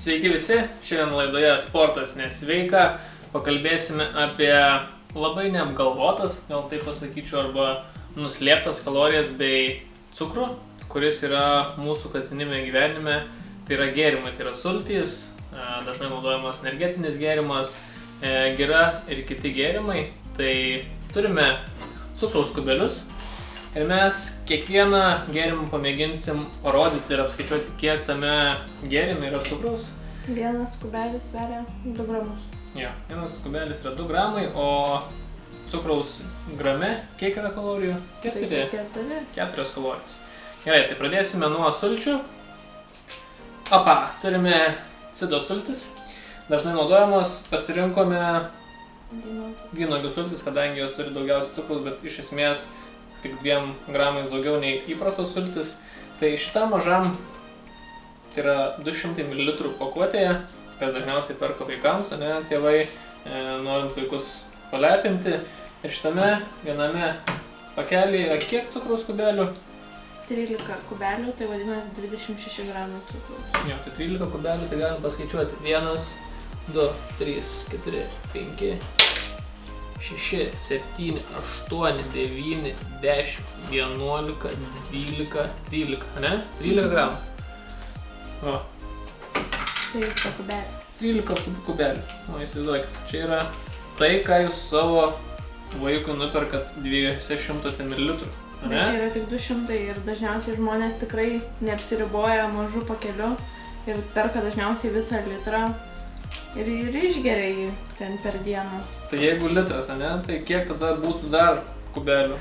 Sveiki visi, šiandien laidoje Sportas nesveika. Pakalbėsime apie labai neapgalvotas, gal taip pasakyčiau, arba nuslėptas kalorijas bei cukrų, kuris yra mūsų kasdienime gyvenime. Tai yra gėrimai, tai yra sultys, dažnai naudojamas energetinis gėrimas, gira ir kiti gėrimai. Tai turime cukraus kubelius. Ir mes kiekvieną gėrimą pamėginsim parodyti ir apskaičiuoti, kiek tame gėrime yra cukraus. Vienas kubelis sveria 2 gramus. Jo, vienas kubelis yra 2 gramai, o cukraus grame kiek yra kalorijų? 4 kalorijos. Gerai, tai pradėsime nuo sulčių. Turime cido sultis. Dažnai naudojamos, pasirinkome vynuogių sultis, kadangi jos turi daugiausiai cukraus, bet iš esmės tik 2 gramais daugiau nei įprastos sultis. Tai šitam mažam, tai yra 200 ml pakuotėje, kas dažniausiai perka vaikams, tėvai, norint vaikus palepinti. Ir šitame viename pakelyje yra kiek cukraus kubelių? 13 kubelių, tai vadinasi 26 gramų cukraus. Jo, tai 13 kubelių, tai galim paskaičiuoti 1, 2, 3, 4, 5, 6, 7, 8, 9, 10, 11, 12, 13, ne? 13 gramų. O. 13 kubelių. 13 kubelių. O, įsivaizduokit, čia yra tai, ką jūs savo vaikui nuperkat 200 ml. Bet čia yra tik 200 ir dažniausiai žmonės tikrai neapsiriboja mažų pakelių ir perka dažniausiai visą litrą ir išgeria jį ten per dieną. Tai jeigu litras, tai kiek tada būtų dar kubelių?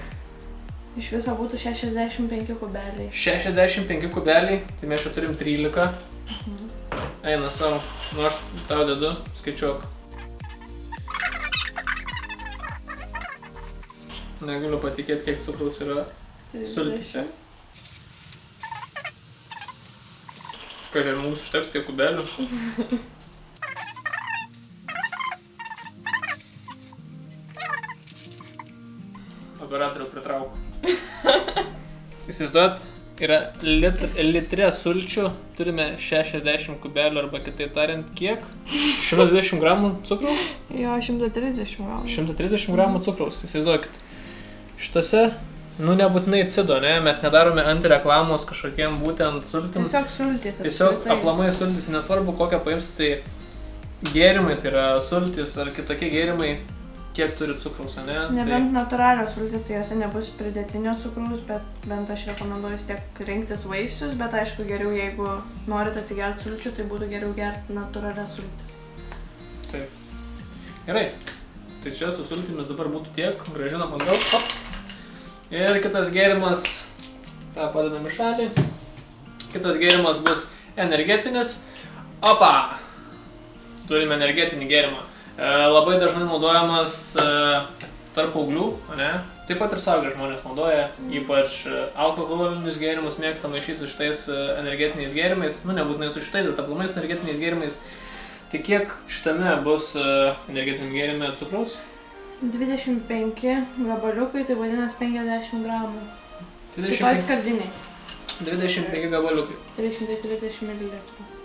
Iš viso būtų 65 kubeliai. 65 kubeliai, tai mes čia turim 13. Eina savo, nu aš tau dedu, skaičiuok. Negaliu patikėti, kiek cukraus yra sultyse. Kažkai, mums užteks tiek kubelių. Operatorių pritrauku. Įsivaizduot, yra litre sulčių, turime 60 kubelių arba kitaip tariant, kiek? 120 gramų cukraus? Jo, 130 gramų. 130 gramų cukraus, įsivaizduokit. Šitose, nebūtinai cido, mes nedarome antireklamos kažkokiem būtent sultim. Tiesiog sultys. Tiesiog aplamai sultys, nesvarbu kokią paimsite gėrimai, tai yra sultys ar kitokie gėrimai, kiek turi cukraus, Nebent natūralios sultys, tai jose nebus pridėtinio cukraus, bet bent aš rekomenduoju vis tiek rinktis vaisius, bet aišku geriau, jeigu norit atsigerti sulčių, tai būtų geriau gerti natūralias sultis. Taip. Gerai. Tai čia su sultimis dabar būtų tiek, grąžinam atgal. Ir kitas gėrimas, tą padedam į šalį. Kitas gėrimas bus energetinis. Turime energetinį gėrimą. Labai dažnai naudojamas tarp paauglių, Taip pat ir suaugę žmonės naudoja, ypač alkoholinius gėrimus mėgsta maišyti su šitais energetiniais gėrimais. Nebūtinai su šitais, bet aplamai su energetiniais gėrimais. Tai kiek šitame bus energetiniam gėrime cukraus? 25 gabaliukai, tai vadinasi 50 gramų. Šitoj skardiniai. 25 gabaliukai. 330 ml.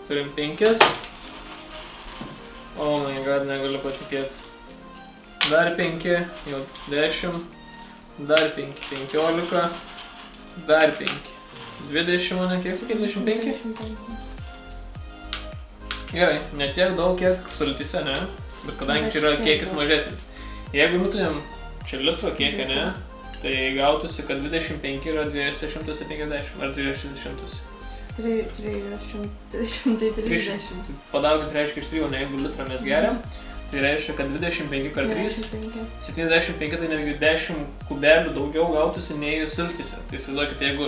Turim 5. Oh my god, negaliu patikėti. Dar 5, jau 10. Dar 5, 15. Dar 5. 20, kiek sakė, 25? 25. Gerai, ne tiek daug, kiek sultyse, bet kadangi čia yra kiekis mažesnis. Jeigu imtumėm čia litro kiekį, tai gautųsi, kad 25 yra 250 ar 300. 330. Padaugint reiškia iš 3, jeigu litrą mes geriam, tai reiškia, kad 25 kart 3, 75, tai netgi 10 kubelių daugiau gautųsi nei sultyse. Tai įsivaizduokit, jeigu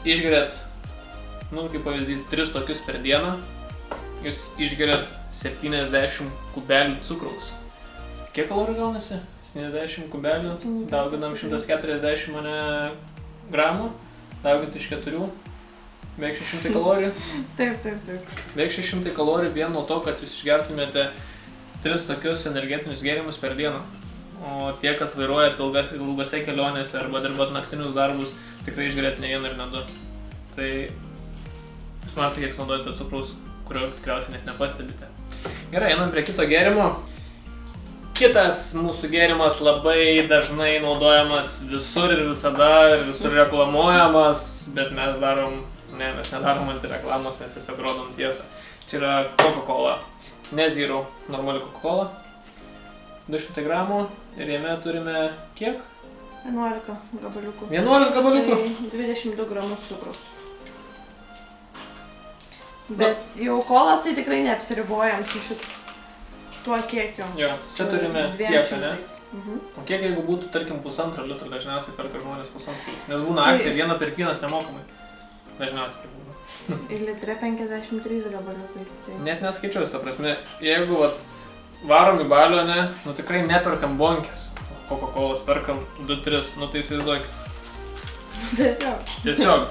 išgeriat, kaip pavyzdys, 3 tokius per dieną, jūs išgeriat 70 kubelių cukraus. Kiek kalorijų gaunasi? 70 kubelių, dauginam 140 gramų, daugint iš 4, beveik 600 kalorijų. Taip. Beveik 600 kalorijų vien nuo to, kad jūs išgertumėte 3 tokius energetinius gėrimus per dieną. O tie, kas vairuoja ilgose kelionėse arba dirbat naktinius darbus, tikrai išgerėt ne 1 ir ne 2. Tai jūs matote, kiek naudojate cukraus. kurio tikriausiai net nepastebite. Gerai, einam prie kito gėrimo. Kitas mūsų gėrimas labai dažnai naudojamas visur ir visada, ir visur reklamuojamas, bet mes nedarom antireklamos, mes tiesiog rodom tiesą. Čia yra Coca-Cola. Ne Zero, normali Coca-Cola. 200 gramų ir jame turime kiek? 11 gabaliukų. 11 gabaliukų? Tai 22 gramus cukraus. Bet jau kolas tai tikrai neapsiribojam su šituo kiekiu. Jo, čia turime tiek, ne? Mhm. O kiek jeigu būtų, tarkim, 1,5 litro, dažniausiai perka žmonės 1,5 litro. Nes būna akcija, vieną per vienas nemokamai. Dažniausiai tai būna. Ir litre 53 gabaliukai. Tai... Net neskaičiuosi, ta prasme, jeigu varom į balių, ne, nu tikrai neperkam bonkės. Coca-Colas perkam 2-3, nu tai įsivaizduokit. Tiesiog.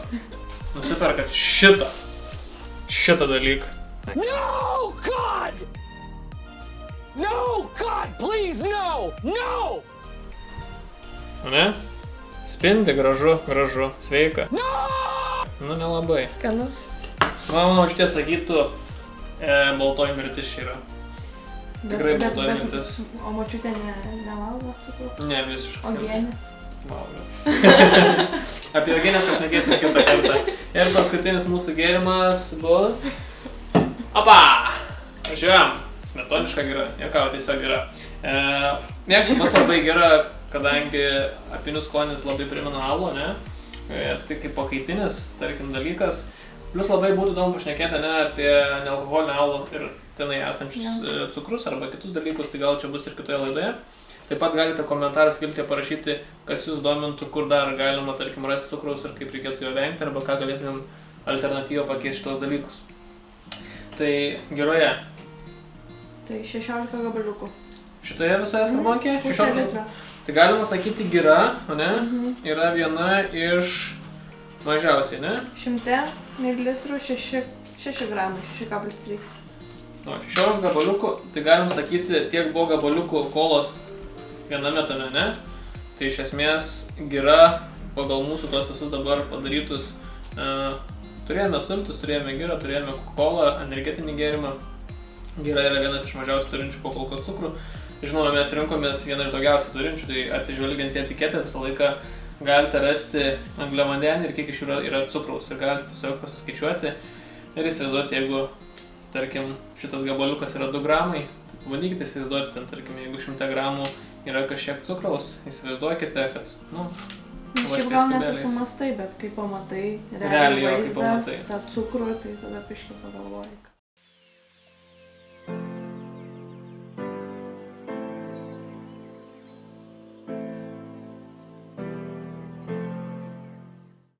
Nusiperkat šitą dalyką. No, God! No, God, please, no! No! Ne? Spindi gražu, sveika. Nu, nelabai. Skanu. Mano šitie sakytų, baltoji mirtis čia yra. Tikrai baltoji mirtis. O močiutė nevalgo cukraus? Ne, visiškai. O genės? Valgo. Apie uogienės pašnekėsime kitą kartą. Ir paskutinis mūsų gėrimas bus... Opa! Važiuojam. Smetoniška gira. Jokau, tiesiog gira. Mėgstu pats labai gira, kadangi apinių skonis labai primena alų, ne? Tai kaip pakaitinis, tarkim, dalykas. Plius labai būtų įdomu pašnekėti, ne, apie nealkoholinį alų ir tenai esančius cukrus arba kitus dalykus, tai gal čia bus ir kitoje laidoje. Taip pat galite komentaras skiltyje parašyti, kas jūs domintų, kur dar galima, tarkim, rasti cukraus ir kaip reikėtų jo vengti, arba ką galėtumėm alternatyvą pakeisti šitos dalykus. Tai geroje. Tai 16 gabaliukų. Šitoje visoje skarbonkėje? Pusė litro. Tai galima sakyti gira, ne? Yra viena iš mažiausiai, ne? 100 ml 6 gramų, 6,3. 16 gabaliukų, tai galim sakyti, tiek buvo gabaliukų kolos viename tame, ne? Tai iš esmės gira, pagal mūsų tos visus dabar padarytus, turėjome sultis, turėjome girą, turėjome Coca-Colą, energetinį gėrimą. Gira yra vienas iš mažiausiai turinčių po kol kas cukrų. Žinoma, mes rinkomės vieną iš daugiausiai turinčių, tai atsižvelgiant į etiketę visą laiką galite rasti angliavandenį ir kiek iš jų yra cukraus. Ir galite tiesiog pasiskaičiuoti ir įsivaizduoti, jeigu, tarkim, šitas gabaliukas yra 2 gramai, tai pabandykite įsivaizduoti, ten, tarkim, jeigu 100 gramų yra kažkiek cukraus, įsivaizduokite, kad, nu, šiaip gal nesusimastai, bet kai pamatai realiai vaizdą, tą cukrų, tai tada biškį pagalvoji.